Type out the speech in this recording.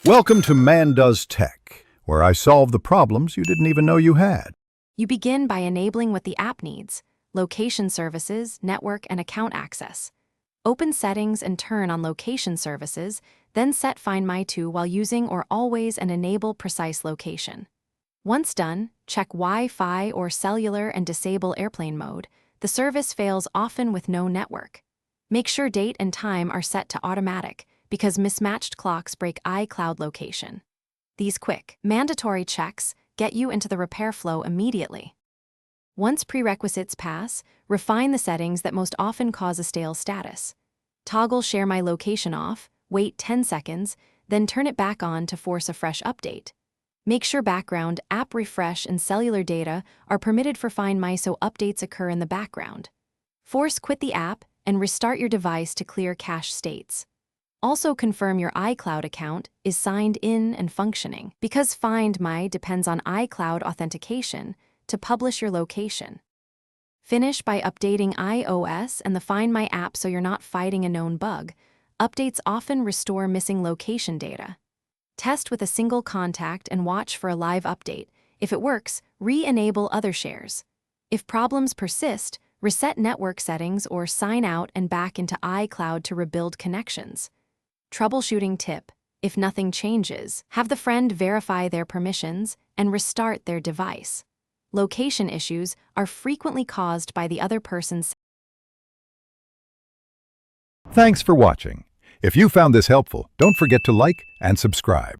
Welcome to Man Does Tech, where I solve the problems you didn't even know you had. You begin by enabling what the app needs: location services, network, and account access. Open Settings and turn on Location Services, then set Find My To while using or always and enable Precise Location. Once done, check Wi-Fi or cellular and disable airplane mode. The service fails often with no network. Make sure date and time are set to automatic, because mismatched clocks break iCloud location. These quick, mandatory checks get you into the repair flow immediately. Once prerequisites pass, refine the settings that most often cause a stale status. Toggle Share My Location off, wait 10 seconds, then turn it back on to force a fresh update. Make sure background, app refresh, and cellular data are permitted for Find My so updates occur in the background. Force quit the app and restart your device to clear cache states. Also confirm your iCloud account is signed in and functioning, because Find My depends on iCloud authentication to publish your location. Finish by updating iOS and the Find My app so you're not fighting a known bug. Updates often restore missing location data. Test with a single contact and watch for a live update. If it works, re-enable other shares. If problems persist, reset network settings or sign out and back into iCloud to rebuild connections. Troubleshooting tip: if nothing changes, have the friend verify their permissions and restart their device. Location issues are frequently caused by the other person's. Thanks for watching. If you found this helpful, don't forget to like and subscribe.